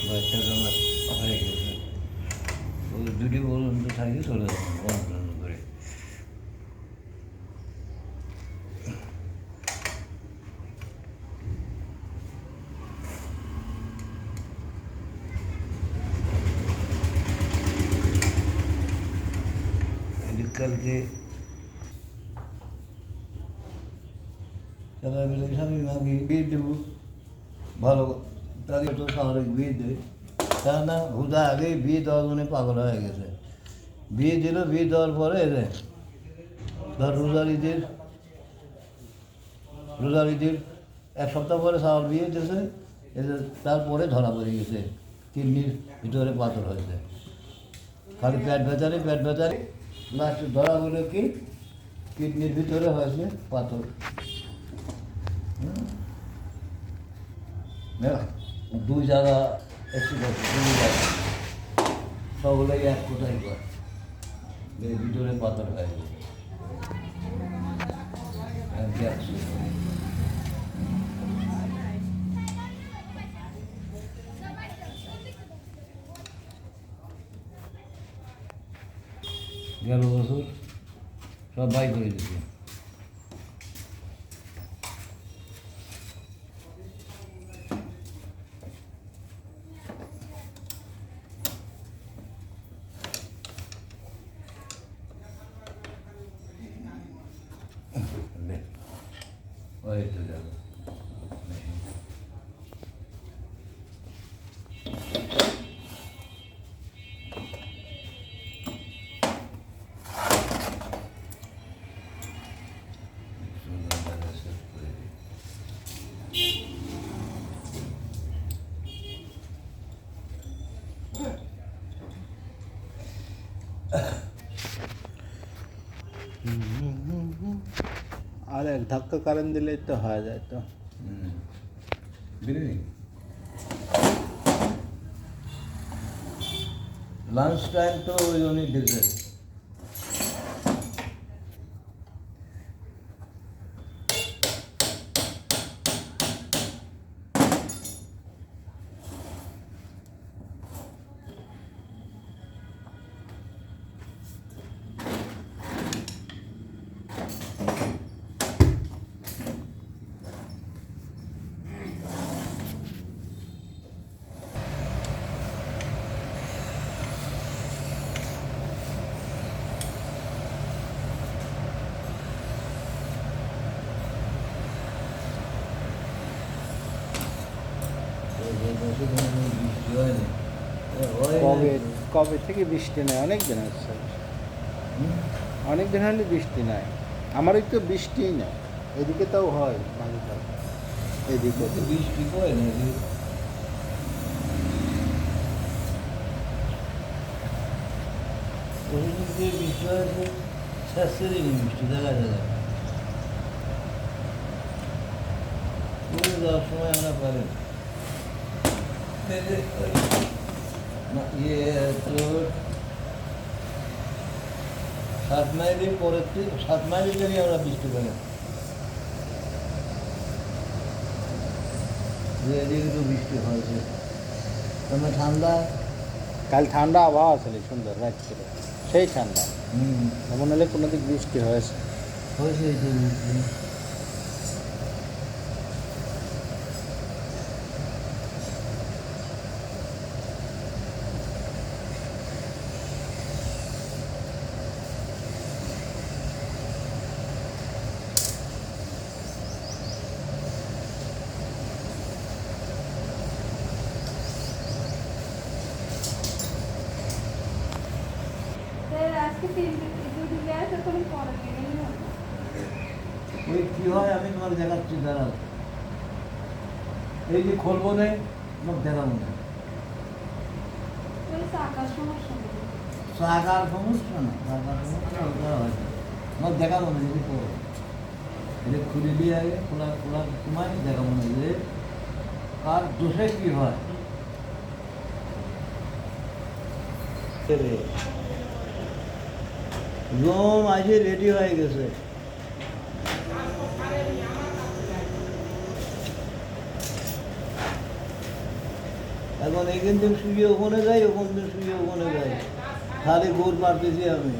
বাচ্চাটা আমার হয়ে গেছে, ওই দুটি পর্যন্ত থাকি চলে যাবো বন্ধ করে। কালকে স্বামী মাকে বিয়ে দেবো, ভালো তাদের তো শহরে বিয়ে দেয়, তা না হুদা আগেই বিয়ে দেওয়ার জন্য পাগল হয়ে গেছে। বিয়ে দিল, বিয়ে দেওয়ার পরে ধর রোজার ঈদের এক সপ্তাহ পরে সাল বিয়ে দিয়েছে, তারপরে ধরা পড়ে গেছে কিডনির ভিতরে পাথর হয়েছে, খালি পেট ব্যথারে লাস্টে ধরা হলো কি কিডনির ভিতরে হয়েছে পাথর। দুই জায়গা অ্যাক্সিডেন্ট, দুই জায়গা সবগুলোই এক কোথায় কর ভিতরে পাথর হয়ে গেছে। গেল বছর সব বাই করে দিচ্ছে। ওই তো যাবে আর এক ধাক্কা কারেন্ট দিলেই তো হয়ে যায় তো। লাঞ্চ টাইম তো ওই জন্যই দিচ্ছে। কবে কবে থেকে বৃষ্টি নেই? অনেক দিন হচ্ছে, অনেক দিন হলে বৃষ্টি নাই। আমারই তো বৃষ্টিই নেই, এদিকে তাও হয় মাঝে মাঝে, এদিকে বৃষ্টি পড়ে না, বৃষ্টি হয়েছে শেষের বৃষ্টি দেখা যায়। যাওয়ার সময় আমরা পারি ইয়ে তোর 7 মাইলের পরে 7 মাইলের জন্য আমরা বৃষ্টি পাই যে এদিকে তো বৃষ্টি হয়েছে। তোমার ঠান্ডা, কাল ঠান্ডা আবহাওয়া ছিল, সুন্দর রাত ছিল, সেই ঠান্ডা। এমন হলে কোনো দিক বৃষ্টি হয়েছে এই যে বৃষ্টি। ওই কী হয় আমি তোমাকে দেখাচ্ছি, দাঁড়াও। এই যে খুলবো নেই তোমাকে দেখাবো না, চাকার সমস্যা না, চাকার সমস্যা ওটা হয়তো তোমাকে দেখাবো না। যদি এটা খুলে দিয়ে আগে খোলার সময় দেখাবো না যে আর দোষে কী হয়। রোম আজকে রেডি হয়ে গেছে। এখন এখান থেকে শুয়ে ওখানে যাই, ওখান থেকে শুয়ে ওখানে যাই, খালি গোল মারতেছি আমি।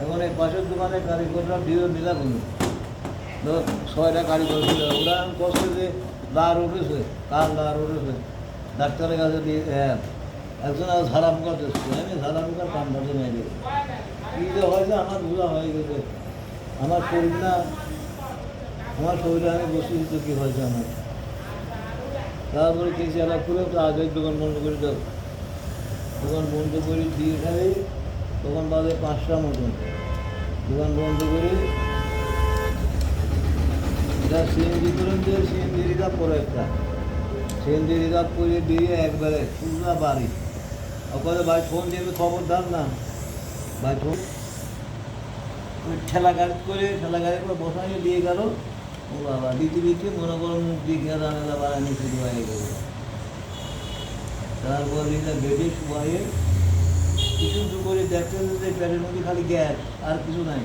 এখন এই পাশের দোকানে কারিগররা ভিড় মিলা করলো, ধর 6টা কারিগর ছিল, ওরা আমি কষ্ট যে লার উঠেছে, কার লার উঠেছে, ডাক্তারের কাছে দিয়ে একজন আর ঝাড়া মুখা দিচ্ছে, আমি ঝাড়া মুখার কাম ধরতে নেই দিই। কী যে হয়েছে আমার বোঝা হয়ে গেছে, আমার শরীর না, আমার শরীরে আমি বসে দিতে কী হয়েছে আমার। তারপরে কিছু এলা খুলে তো আগের দোকান বন্ধ করে দাও, দোকান বন্ধ করে দিয়ে খাই, তখন বাজে 5টা মতন, দোকান বন্ধ করে যা সিএনজি করেন যে সিএনজি রিজার্ভ করে একটা, সিএনজি রিজার্ভ করে দিয়ে একবারে পুরা বাড়ি। ওখানে ভাই ফোন দিয়ে খবরদার না ভাই, ফোন ওই ঠেলা গাড়ি করে বসাই দিয়ে গেল। ও বাবা দিতে দিতে মনে করো মুখ দিয়ে রান্না বাড়ানি শুরু হয়ে গেল। তারপর এটা বেডে শুয়ে কিছু করে দেখতে যে পেটের মধ্যে খালি গ্যাস, আর কিছু নাই।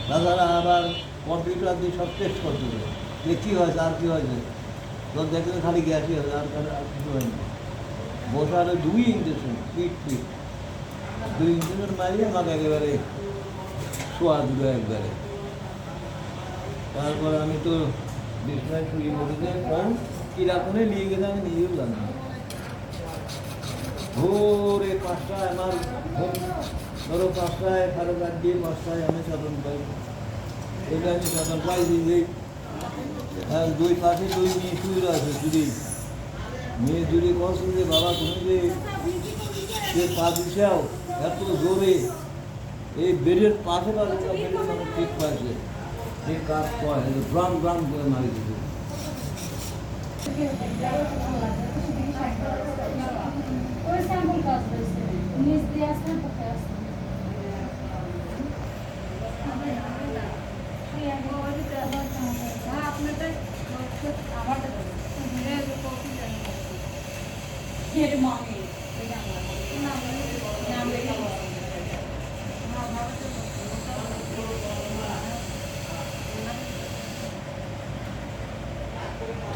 তাছাড়া আবার কম্পিউটার দিয়ে সব টেস্ট করতে হবে যে কী হয়েছে আর কী হয়েছে, তোর দেখতে খালি গ্যাসই হবে, আর কিছু হয়নি। বসারে 2 ইঞ্জেকশন, পিট 2 ইঞ্জেকশন মারিয়ে আমাকে একেবারে শোয়া দিল একবারে। তারপর আমি তো বিছনায় শুয়ে পড়েছে, ফোন কিরাকনে নিয়ে গেলে আমি নিজেও জানি না। ভোরে 5টায় আমার ঘুম, ধরো 5টায় 4:30 দিয়ে 5টায় আমি সাধন পাই। এটা আমি সাধন পাইছি যে 2 পাশে 2 মেয়ে শুয়ে আছে, মেয়ে জুড়ে বলছে যে বাবা তুমি যে পা দিছাও এত জোরে, এই বেডের পাশে বেডের মানে ঠিক পাইছে, এই কাজ কয় ড্রাম ড্রাম করে মারি দিতে।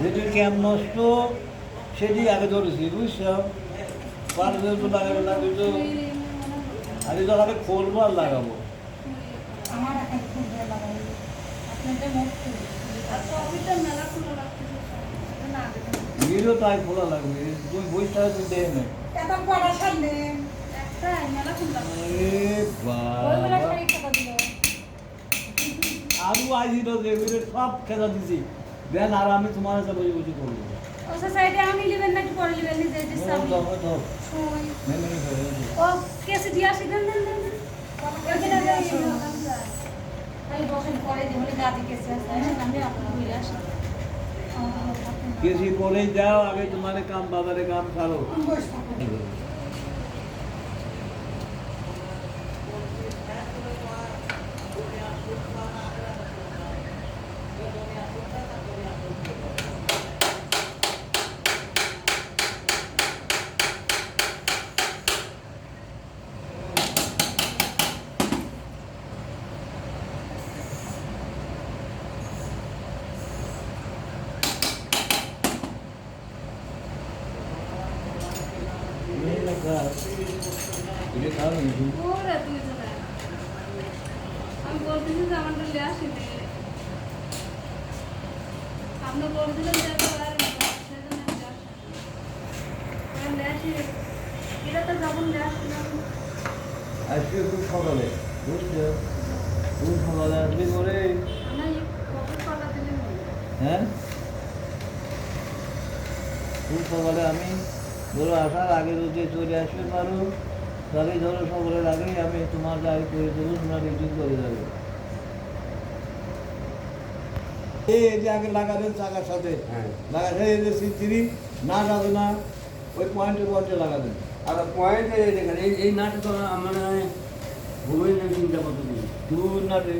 যেটি ক্যাম্প নষ্ট সেটি আগে ধরেছি, বুঝছো? পারবে তো লাগাবে না, বুঝছো? আগে তো আগে খুলবো আর লাগাবো। তাই খোলা লাগবে, তুমি বইটা দেয় না। আরো আজিল যে সব খেলা দিছি দেন, আর আমি তোমার কাছে বসে বসে করবো। আমি লিবেন নাকি পরে লিবেন নিজে ও কেসে দিয়ে আসি দেন দেন দেন আমি বসেন পরে দিয়ে বলে দাদি কেসে আসে আমি আপনার ঘুরে আসি। কেসি পরেই যাও, আগে তোমার কাম বাজারে কাম ছাড়ো। আমি বলতেছি যে আমার ডলে আসেনি, আপনি বলছিলেন যে এটা তো যখন আসছিলাম আজকে খুব সকালে, বুঝছো? খুব সকালে আসবি করে, হ্যাঁ খুব সকালে আমি ধরো আসার আগে যদি চলে আসতে পারো, তাহলে ধরো সকালের আগেই আমি তোমার গাড়ি করে দেবো, তোমরা রিজিং করে যাবে। এই যে আগে লাগাবেন চাকার সাথে, লাগাতে এই যে সিঁড়ি না যাবে না, ওই পয়েন্টে লাগাবেন। আর পয়েন্টে দেখেন এই নাট তো আমার ভুবেন না চিন্তা করতে দিই, দূর নাটে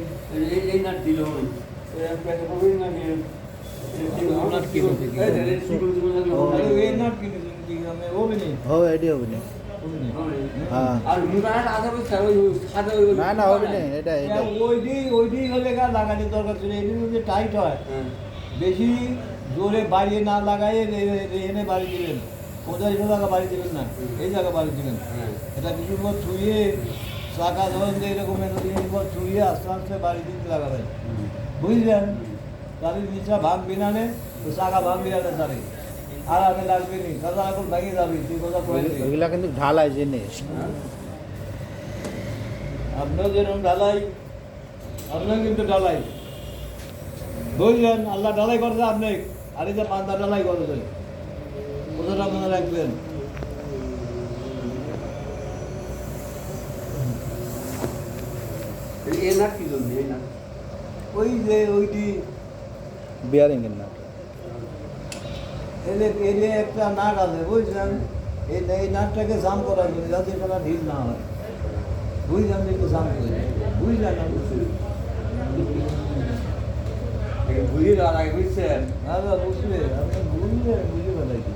এই নাট দিল ভুবেন না নিয়ে নাট কিনেছি, এই নাট কিনেছি আমি, হবে নি হবে এটি হবে না। হ্যাঁ আর মুদানাট আধা বছর ওই সাদা না না হবে না, এটা এটা ওইটি হলে গা লাগানোর দরকার ছিল, এটি যদি টাইট হয় বেশি জোরে বাড়িয়ে না লাগাই এনে বাড়ি দিলেন, কোথায় এই জায়গা বাড়ি দেবেন না, এই জায়গা বাড়ি দেবেন। হ্যাঁ এটা কিছু পর ছুঁয়ে চাকা ধরেন যে এরকম একটা জিনিস পর ছুঁয়ে আস্তে আস্তে বাড়ি দিতে লাগাবেন, বুঝলেন? গাড়ির নিচা ভাঙবি না নে, তো চাকা ভাঙবি না তারে, আর আগে লাগবে নি, কাদা এখন ভেঙে যাবি, তুই কথা করে ওইগুলা কিন্তু ঢালাই জিনিস। আপনিও যেরকম ঢালাই, আপনিও কিন্তু ঢালাই, বুঝলেন? আল্লাহ ঢালাই করছে আপনি, আর এই যে বান্দা ঢালাই করেছে, কথাটা মনে রাখবেন। এই নাট কি জন্য এই নাট ওই যে ওইটি বিয়ারিংয়ের নাট। এলে একটা নাট আছে, বুঝলেন? এই নাটটাকে জাম করা যায় যাতে এটা ঢিল না হয়, বুঝলেন? একটু জাম করে বুঝলেন না? ঘুরিয়ে দেওয়ার আগে বুঝছেন বুঝলে আপনি বুঝলে বুঝে ফেলাইছি।